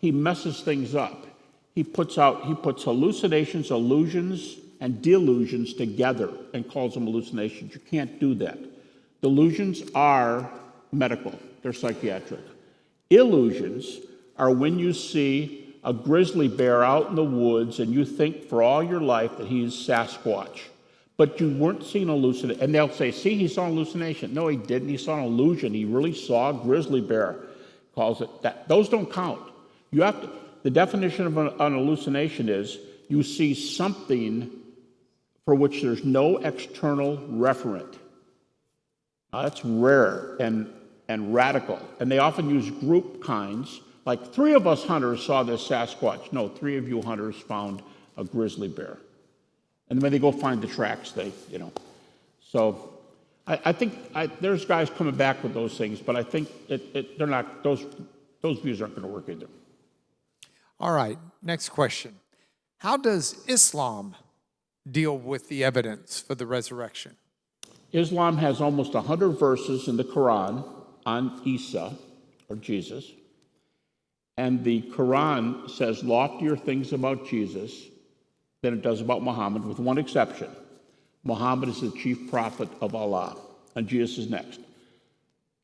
he messes things up. He puts hallucinations, illusions, and delusions together and calls them hallucinations. You can't do that. Delusions are medical. They're psychiatric. Illusions are when you see a grizzly bear out in the woods and you think for all your life that he's Sasquatch, but you weren't seeing hallucination. And they'll say, see, he saw an hallucination. No, he didn't. He saw an illusion. He really saw a grizzly bear. Calls it that. Those don't count. You have to, the definition of an hallucination is you see something for which there's no external referent. That's rare and radical. And they often use group kinds, like 3 of us hunters saw this Sasquatch. No, 3 of you hunters found a grizzly bear. And when they go find the tracks, So I think there's guys coming back with those things, but I think they're not, those views aren't going to work either. All right, next question. How does Islam deal with the evidence for the resurrection? Islam has almost 100 verses in the Quran on Isa, or Jesus, and the Quran says loftier things about Jesus than it does about Muhammad, with one exception. Muhammad is the chief prophet of Allah, and Jesus is next.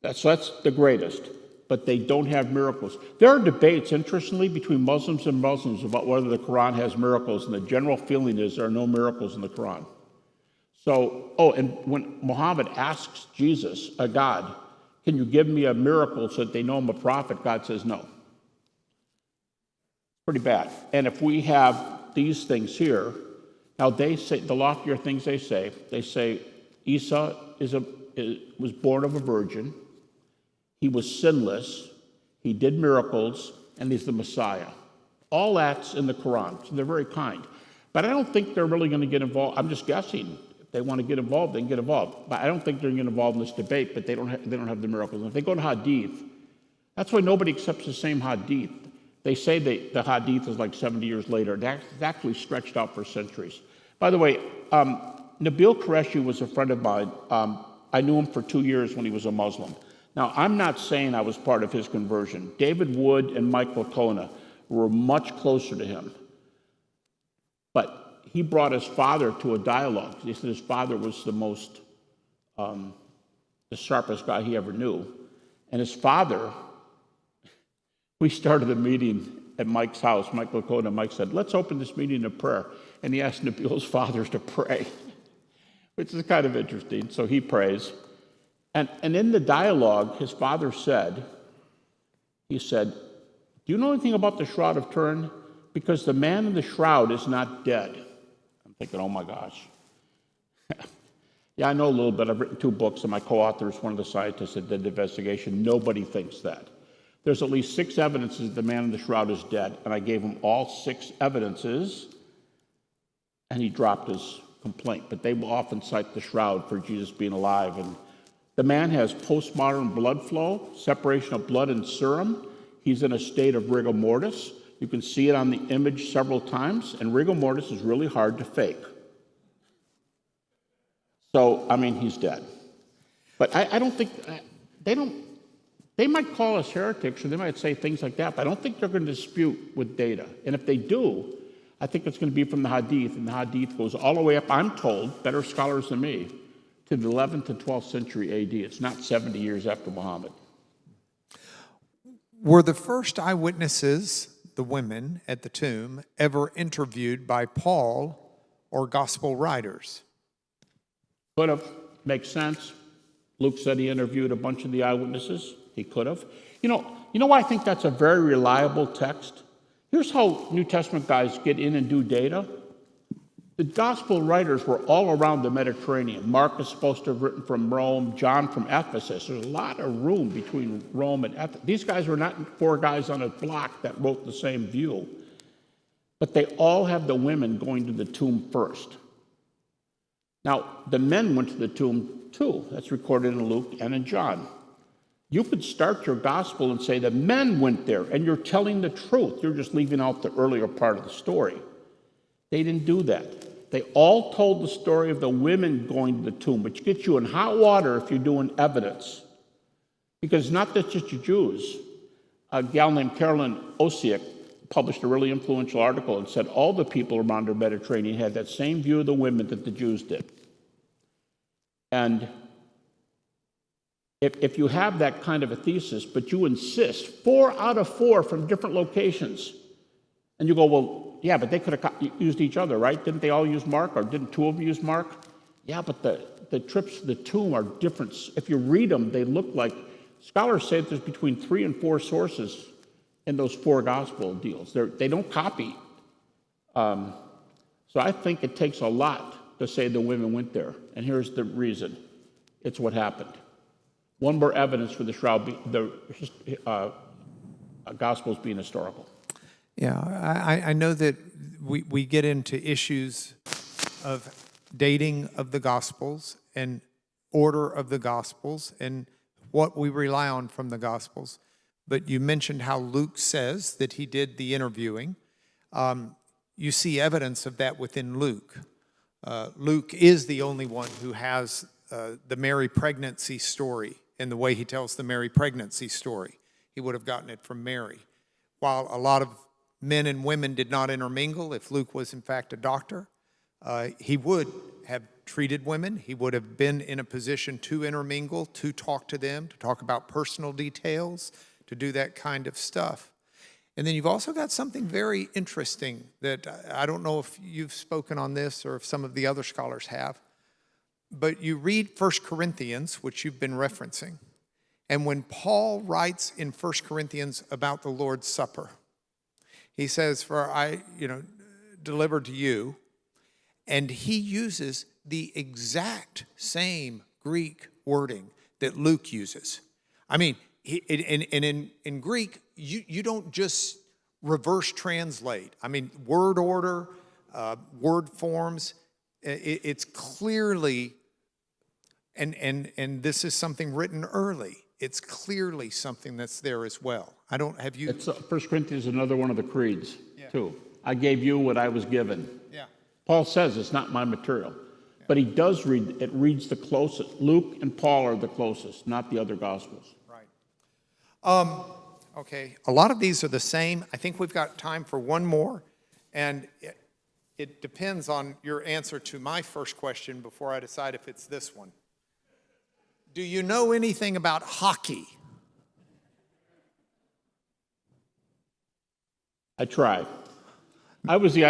That's the greatest, but they don't have miracles. There are debates, interestingly, between Muslims and Muslims about whether the Quran has miracles, and the general feeling is there are no miracles in the Quran. So, and when Muhammad asks Jesus, a God, can you give me a miracle so that they know I'm a prophet? God says no. Pretty bad. And if we have these things here, now they say, the loftier things they say Isa was born of a virgin, he was sinless, he did miracles, and he's the Messiah. All that's in the Quran, so they're very kind. But I don't think they're really going to get involved. I'm just guessing. If they want to get involved, they can get involved. But I don't think they're going to get involved in this debate, but they don't have the miracles. And if they go to Hadith, that's why nobody accepts the same Hadith. They say the Hadith is like 70 years later. That's actually stretched out for centuries. By the way, Nabil Qureshi was a friend of mine. I knew him for 2 years when he was a Muslim. Now, I'm not saying I was part of his conversion. David Wood and Mike Licona were much closer to him. But he brought his father to a dialogue. He said his father was the sharpest guy he ever knew. And his father, we started a meeting at Mike's house. Mike Licona, Mike said, let's open this meeting in prayer. And he asked Nabil's fathers to pray, which is kind of interesting. So he prays. And in the dialogue, his father said, do you know anything about the Shroud of Turin? Because the man in the shroud is not dead. I'm thinking, oh my gosh. Yeah, I know a little bit. I've written 2 books, and my co-author is one of the scientists that did the investigation. Nobody thinks that. There's at least 6 evidences that the man in the shroud is dead, and I gave him all 6 evidences, and he dropped his complaint. But they will often cite the shroud for Jesus being alive, and The man has postmodern blood flow, separation of blood and serum. He's in a state of rigor mortis. You can see it on the image several times, and rigor mortis is really hard to fake. So, I mean, he's dead. But I don't think, they might call us heretics, or they might say things like that, but I don't think they're going to dispute with data. And if they do, I think it's going to be from the Hadith, and the Hadith goes all the way up, I'm told, better scholars than me, to the 11th to 12th century AD. It's not 70 years after Muhammad. Were the first eyewitnesses, the women at the tomb, ever interviewed by Paul or gospel writers? Could have. Makes sense. Luke said he interviewed a bunch of the eyewitnesses. He could have. You know why I think that's a very reliable text? Here's how New Testament guys get in and do data. The gospel writers were all around the Mediterranean. Mark is supposed to have written from Rome, John from Ephesus. There's a lot of room between Rome and Ephesus. These guys were not four guys on a block that wrote the same view. But they all have the women going to the tomb first. Now, the men went to the tomb too. That's recorded in Luke and in John. You could start your gospel and say the men went there, and you're telling the truth. You're just leaving out the earlier part of the story. They didn't do that. They all told the story of the women going to the tomb, which gets you in hot water if you're doing evidence. Because it's not that just the Jews. A gal named Carolyn Osiek published a really influential article and said all the people around the Mediterranean had that same view of the women that the Jews did. And if you have that kind of a thesis, but you insist, 4 out of 4 from different locations, and you go, well, yeah, but they could have used each other, right? Didn't they all use Mark, or didn't 2 of them use Mark? Yeah, but the trips to the tomb are different. If you read them, they look like, scholars say that there's between 3 and 4 sources in those 4 gospel deals. They don't copy. So I think it takes a lot to say the women went there. And here's the reason. It's what happened. One more evidence for the shroud, the Gospels being historical. Yeah, I know that we get into issues of dating of the Gospels and order of the Gospels and what we rely on from the Gospels. But you mentioned how Luke says that he did the interviewing. You see evidence of that within Luke. Luke is the only one who has the Mary pregnancy story in the way he tells the Mary pregnancy story. He would have gotten it from Mary. While a lot of men and women did not intermingle, if Luke was in fact a doctor, he would have treated women. He would have been in a position to intermingle, to talk to them, to talk about personal details, to do that kind of stuff. And then you've also got something very interesting that I don't know if you've spoken on this or if some of the other scholars have, but you read 1 Corinthians, which you've been referencing, and when Paul writes in 1 Corinthians about the Lord's Supper, he says, for I, delivered to you, and he uses the exact same Greek wording that Luke uses. I mean, in Greek, you don't just reverse translate. I mean, word order, word forms, it's clearly, and this is something written early, it's clearly something that's there as well. I don't have you. It's 1 Corinthians is another one of the creeds, too. I gave you what I was given. Yeah. Paul says it's not my material. Yeah. But he does read, it reads the closest. Luke and Paul are the closest, not the other Gospels. Right. Okay, a lot of these are the same. I think we've got time for one more. And it depends on your answer to my first question before I decide if it's this one. Do you know anything about hockey? I tried. I was the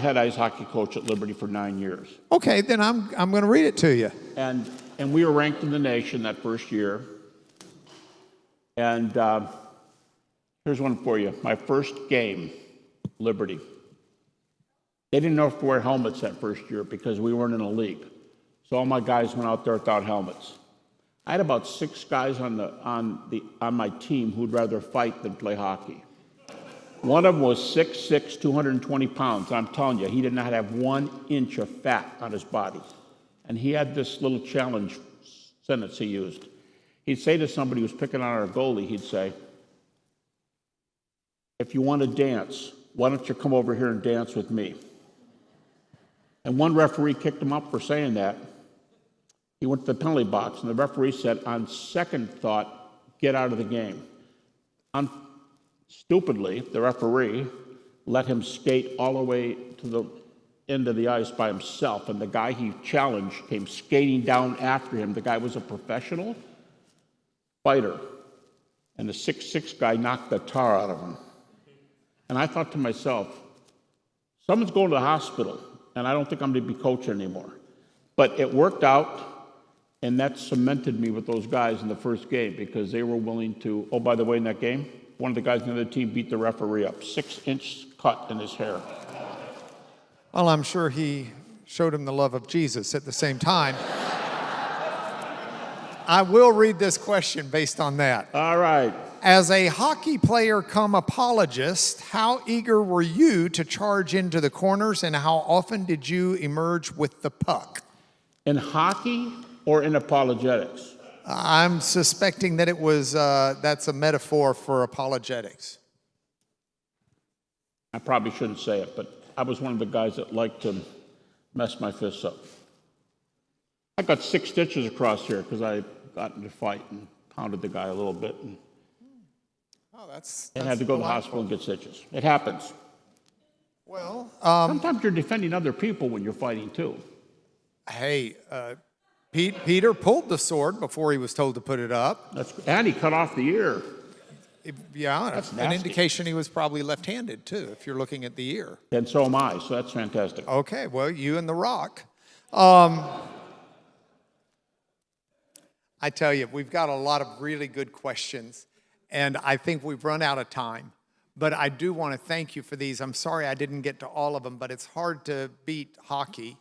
head ice hockey coach at Liberty for 9 years. Okay, then I'm going to read it to you. And we were ranked in the nation that first year. And here's one for you. My first game, Liberty. They didn't know if to wear helmets that first year because we weren't in a league. So all my guys went out there without helmets. I had about 6 guys on my team who'd rather fight than play hockey. One of them was 6'6", 220 pounds. I'm telling you, he did not have 1 inch of fat on his body. And he had this little challenge, sentence he used. He'd say to somebody who was picking on our goalie, he'd say, if you want to dance, why don't you come over here and dance with me? And one referee kicked him up for saying that. He went to the penalty box, and the referee said, on second thought, get out of the game. Stupidly, the referee let him skate all the way to the end of the ice by himself, and the guy he challenged came skating down after him. The guy was a professional fighter, and the 6'6" guy knocked the tar out of him. And I thought to myself, someone's going to the hospital, and I don't think I'm going to be coaching anymore. But it worked out, and that cemented me with those guys in the first game because they were willing to, oh, by the way, in that game, one of the guys in the other team beat the referee up, 6-inch cut in his hair. Well, I'm sure he showed him the love of Jesus at the same time. I will read this question based on that. All right. As a hockey player come apologist, how eager were you to charge into the corners, and how often did you emerge with the puck? In hockey or in apologetics? I'm suspecting that it was, that's a metaphor for apologetics. I probably shouldn't say it, but I was one of the guys that liked to mess my fists up. I got 6 stitches across here because I got into a fight and pounded the guy a little bit and had to go to the hospital and get stitches. It happens. Well, sometimes you're defending other people when you're fighting too. Hey, Peter pulled the sword before he was told to put it up. And he cut off the ear. Yeah, that's an nasty. indication he was probably left-handed too, if you're looking at the ear. And so am I, so that's fantastic. Okay, well, you and The Rock. I tell you, we've got a lot of really good questions, and I think we've run out of time. But I do want to thank you for these. I'm sorry I didn't get to all of them, but it's hard to beat hockey,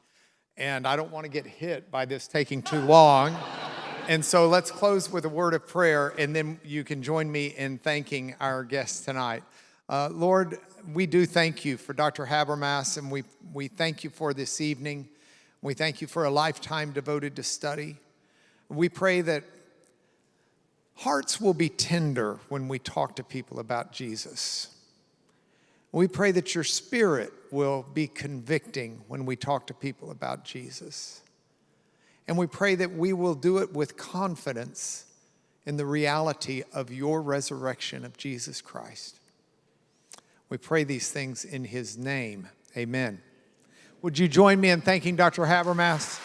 and I don't want to get hit by this taking too long. And so let's close with a word of prayer, and then you can join me in thanking our guests tonight. Lord, we do thank you for Dr. Habermas, and we thank you for this evening. We thank you for a lifetime devoted to study. We pray that hearts will be tender when we talk to people about Jesus. We pray that your Spirit will be convicting when we talk to people about Jesus. And we pray that we will do it with confidence in the reality of your resurrection of Jesus Christ. We pray these things in his name. Amen. Would you join me in thanking Dr. Habermas?